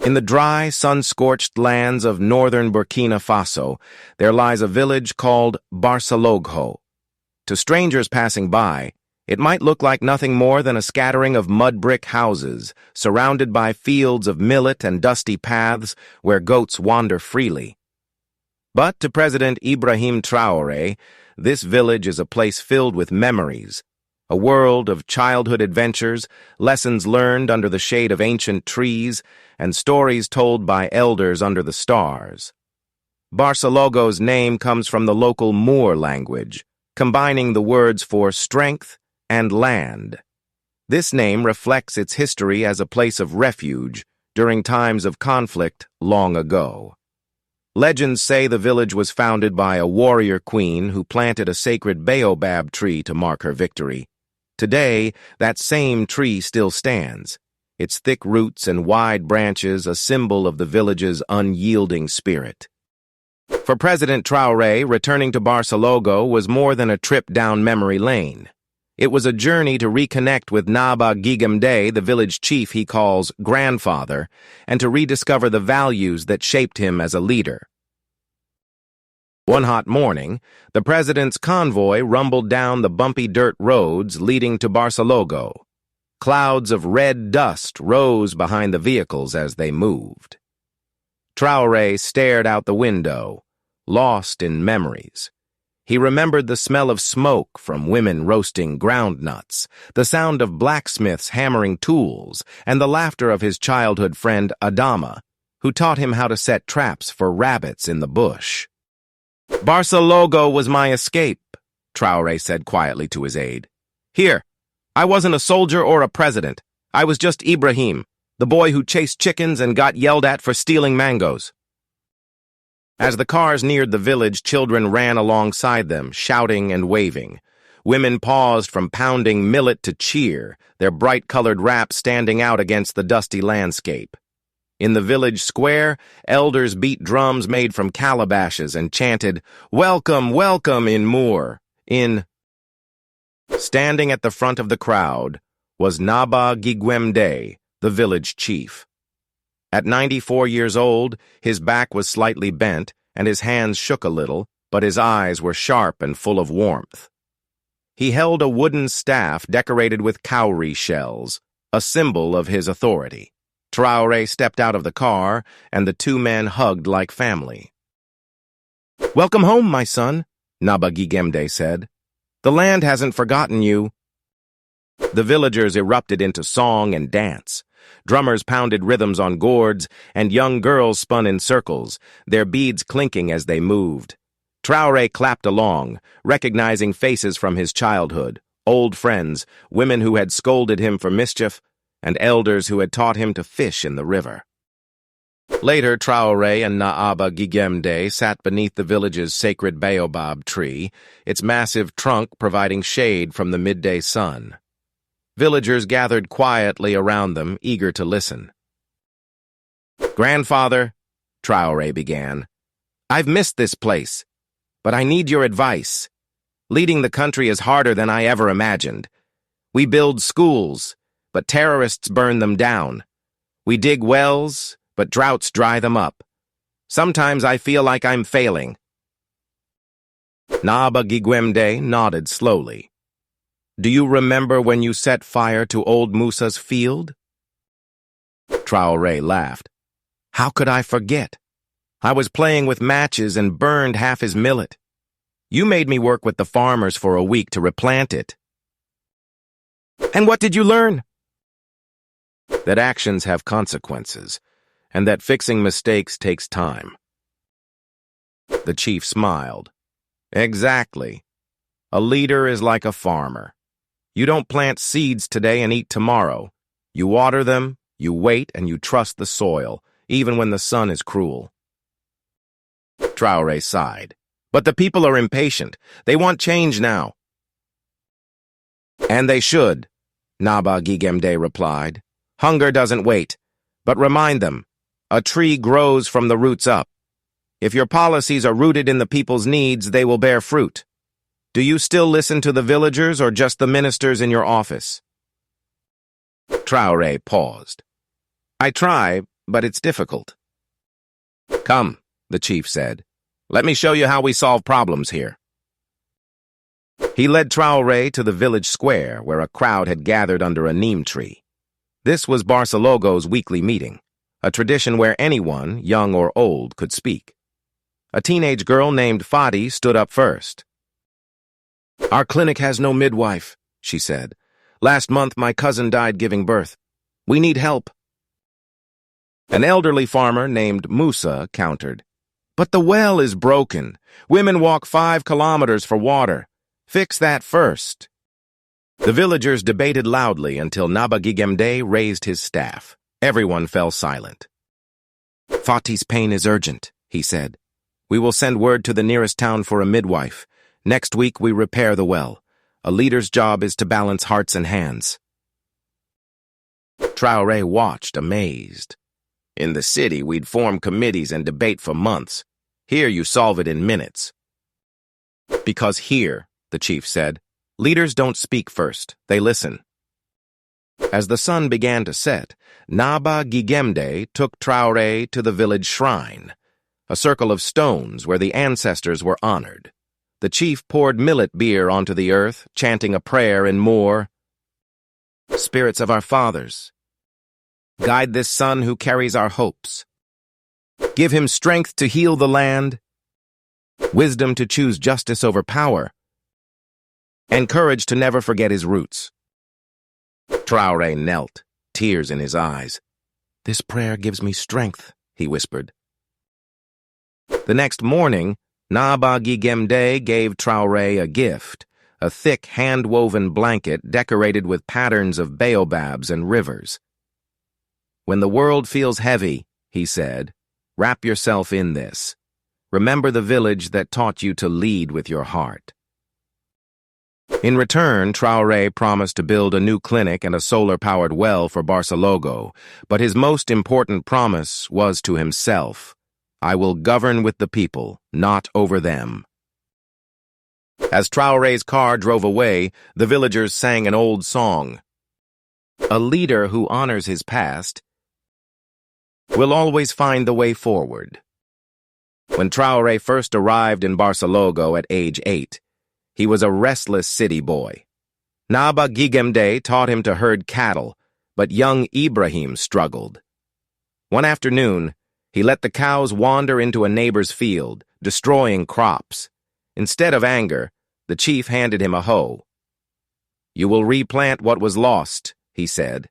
In the dry, sun-scorched lands of northern Burkina Faso, there lies a village called Barsalogho. To strangers passing by, it might look like nothing more than a scattering of mud-brick houses, surrounded by fields of millet and dusty paths where goats wander freely. But to President Ibrahim Traoré, this village is a place filled with memories, a world of childhood adventures, lessons learned under the shade of ancient trees, and stories told by elders under the stars. Barsalogho's name comes from the local Moor language, combining the words for strength and land. This name reflects its history as a place of refuge during times of conflict long ago. Legends say the village was founded by a warrior queen who planted a sacred Baobab tree to mark her victory. Today, that same tree still stands, its thick roots and wide branches a symbol of the village's unyielding spirit. For President Traoré, returning to Barsalogho was more than a trip down memory lane. It was a journey to reconnect with Naaba Giguemdé, the village chief he calls grandfather, and to rediscover the values that shaped him as a leader. One hot morning, the president's convoy rumbled down the bumpy dirt roads leading to Barsalogho. Clouds of red dust rose behind the vehicles as they moved. Traoré stared out the window, lost in memories. He remembered the smell of smoke from women roasting ground nuts, the sound of blacksmiths hammering tools, and the laughter of his childhood friend Adama, who taught him how to set traps for rabbits in the bush. "Barsalogho was my escape," Traoré said quietly to his aide. "Here, I wasn't a soldier or a president. I was just Ibrahim, the boy who chased chickens and got yelled at for stealing mangoes." As the cars neared the village, children ran alongside them, shouting and waving. Women paused from pounding millet to cheer, their bright-colored wraps standing out against the dusty landscape. In the village square, elders beat drums made from calabashes and chanted, "Welcome, welcome in Moor." Standing at the front of the crowd was Naaba Giguemdé, the village chief. At 94 years old, his back was slightly bent, and his hands shook a little, but his eyes were sharp and full of warmth. He held a wooden staff decorated with cowrie shells, a symbol of his authority. Traoré stepped out of the car, and the two men hugged like family. "Welcome home, my son," Naaba Giguemdé said. "The land hasn't forgotten you." The villagers erupted into song and dance. Drummers pounded rhythms on gourds, and young girls spun in circles, their beads clinking as they moved. Traoré clapped along, recognizing faces from his childhood, old friends, women who had scolded him for mischief, and elders who had taught him to fish in the river. Later, Traoré and Naaba Giguemdé sat beneath the village's sacred Baobab tree, its massive trunk providing shade from the midday sun. Villagers gathered quietly around them, eager to listen. "Grandfather," Traoré began, "I've missed this place, but I need your advice. Leading the country is harder than I ever imagined. We build schools, but terrorists burn them down. We dig wells, but droughts dry them up. Sometimes I feel like I'm failing." Naaba Giguemdé nodded slowly. "Do you remember when you set fire to old Musa's field?" Traoré laughed. "How could I forget? I was playing with matches and burned half his millet. You made me work with the farmers for a week to replant it." "And what did you learn?" "That actions have consequences, and that fixing mistakes takes time." The chief smiled. "Exactly. A leader is like a farmer. You don't plant seeds today and eat tomorrow. You water them, you wait, and you trust the soil, even when the sun is cruel." Traoré sighed. "But the people are impatient. They want change now." "And they should," Naaba Giguemdé replied. "Hunger doesn't wait. But remind them, a tree grows from the roots up. If your policies are rooted in the people's needs, they will bear fruit. Do you still listen to the villagers or just the ministers in your office?" Traoré paused. "I try, but it's difficult. Come, the chief said. Let me show you how we solve problems here. He led Traoré to the village square where a crowd had gathered under a neem tree. This was Barsalogho's weekly meeting, a tradition where anyone, young or old, could speak. A teenage girl named Fadi stood up first. Our clinic has no midwife, she said. Last month my cousin died giving birth. We need help. An elderly farmer named Musa countered. But the well is broken. Women walk 5 kilometers for water. Fix that first. The villagers debated loudly until Naaba Giguemdé raised his staff. Everyone fell silent. Fati's pain is urgent, he said. We will send word to the nearest town for a midwife. Next week we repair the well. A leader's job is to balance hearts and hands. Traoré watched, amazed. In the city, we'd form committees and debate for months. Here you solve it in minutes. Because here, the chief said, leaders don't speak first, they listen. As the sun began to set, Naaba Giguemdé took Traoré to the village shrine, a circle of stones where the ancestors were honored. The chief poured millet beer onto the earth, chanting a prayer in Moor. Spirits of our fathers, guide this son who carries our hopes. Give him strength to heal the land, wisdom to choose justice over power, and courage to never forget his roots. Traoré knelt, tears in his eyes. This prayer gives me strength, he whispered. The next morning, Naaba Giguemdé gave Traoré a gift, a thick hand-woven blanket decorated with patterns of baobabs and rivers. When the world feels heavy, he said, wrap yourself in this. Remember the village that taught you to lead with your heart. In return, Traoré promised to build a new clinic and a solar-powered well for Barsalogho, but his most important promise was to himself. I will govern with the people, not over them. As Traoré's car drove away, the villagers sang an old song. A leader who honors his past will always find the way forward. When Traoré first arrived in Barsalogho at age 8, he was a restless city boy. Naaba Giguemdé taught him to herd cattle, but young Ibrahim struggled. One afternoon, he let the cows wander into a neighbor's field, destroying crops. Instead of anger, the chief handed him a hoe. You will replant what was lost, he said.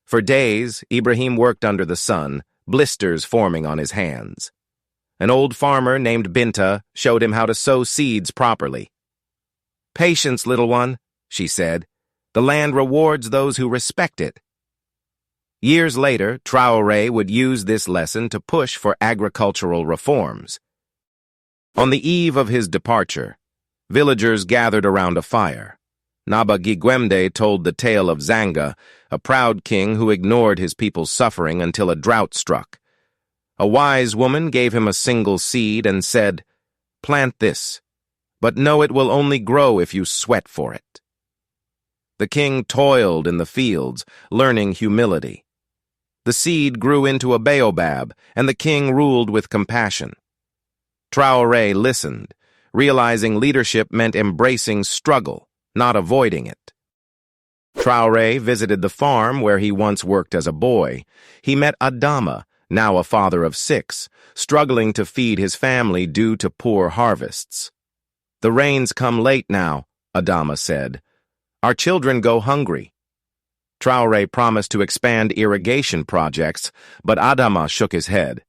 For days, Ibrahim worked under the sun, blisters forming on his hands. An old farmer named Binta showed him how to sow seeds properly. Patience, little one, she said. The land rewards those who respect it. Years later, Traoré would use this lesson to push for agricultural reforms. On the eve of his departure, villagers gathered around a fire. Naaba Giguemdé told the tale of Zanga, a proud king who ignored his people's suffering until a drought struck. A wise woman gave him a single seed and said, "Plant this, but know it will only grow if you sweat for it." The king toiled in the fields, learning humility. The seed grew into a baobab, and the king ruled with compassion. Traoré listened, realizing leadership meant embracing struggle, not avoiding it. Traoré visited the farm where he once worked as a boy. He met Adama, now a father of 6, struggling to feed his family due to poor harvests. The rains come late now, Adama said. Our children go hungry. Traoré promised to expand irrigation projects, but Adama shook his head.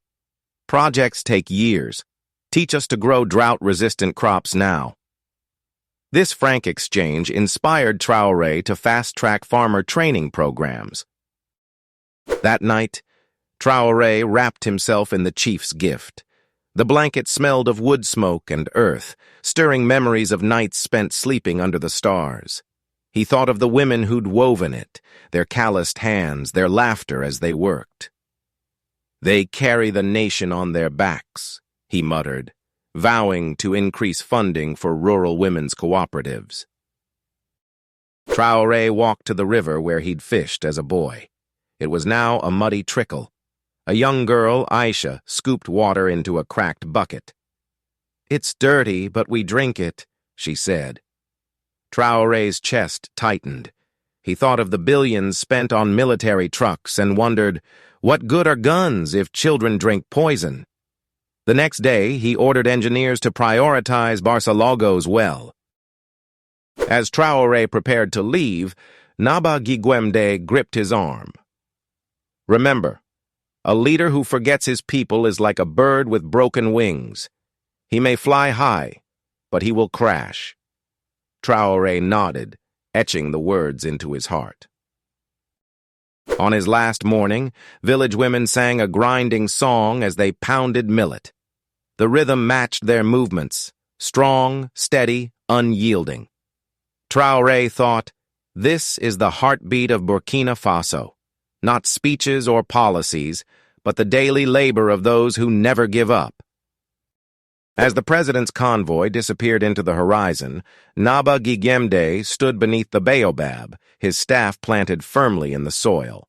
Projects take years. Teach us to grow drought-resistant crops now. This frank exchange inspired Traoré to fast-track farmer training programs. That night, Traoré wrapped himself in the chief's gift. The blanket smelled of wood smoke and earth, stirring memories of nights spent sleeping under the stars. He thought of the women who'd woven it, their calloused hands, their laughter as they worked. They carry the nation on their backs, he muttered, vowing to increase funding for rural women's cooperatives. Traoré walked to the river where he'd fished as a boy. It was now a muddy trickle. A young girl, Aisha, scooped water into a cracked bucket. "It's dirty, but we drink it," she said. Traoré's chest tightened. He thought of the billions spent on military trucks and wondered, what good are guns if children drink poison? The next day, he ordered engineers to prioritize Barsalogho's well. As Traoré prepared to leave, Naaba Giguemdé gripped his arm. "Remember, a leader who forgets his people is like a bird with broken wings. He may fly high, but he will crash." Traoré nodded, etching the words into his heart. On his last morning, village women sang a grinding song as they pounded millet. The rhythm matched their movements, strong, steady, unyielding. Traoré thought, "This is the heartbeat of Burkina Faso, not speeches or policies, but the daily labor of those who never give up." As the president's convoy disappeared into the horizon, Naaba Giguemdé stood beneath the Baobab, his staff planted firmly in the soil.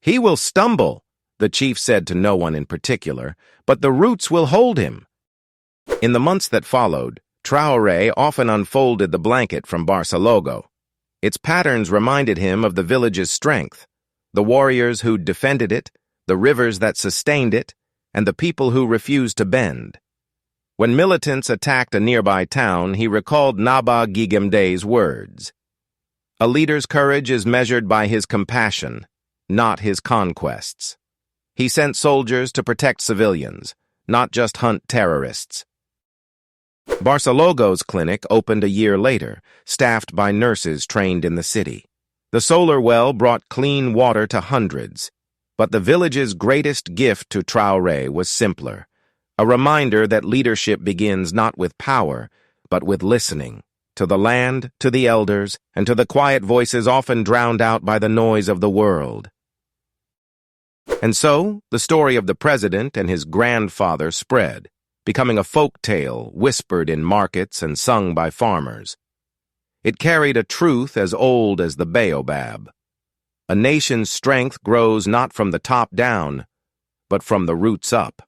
"He will stumble," the chief said to no one in particular, "but the roots will hold him." In the months that followed, Traoré often unfolded the blanket from Barsalogho. Its patterns reminded him of the village's strength, the warriors who defended it, the rivers that sustained it, and the people who refused to bend. When militants attacked a nearby town, he recalled Naaba Giguemdé's words. "A leader's courage is measured by his compassion, not his conquests." He sent soldiers to protect civilians, not just hunt terrorists. Barsalogho's clinic opened a year later, staffed by nurses trained in the city. The solar well brought clean water to hundreds, but the village's greatest gift to Traoré was simpler. A reminder that leadership begins not with power, but with listening, to the land, to the elders, and to the quiet voices often drowned out by the noise of the world. And so, the story of the president and his grandfather spread, becoming a folk tale whispered in markets and sung by farmers. It carried a truth as old as the Baobab. A nation's strength grows not from the top down, but from the roots up.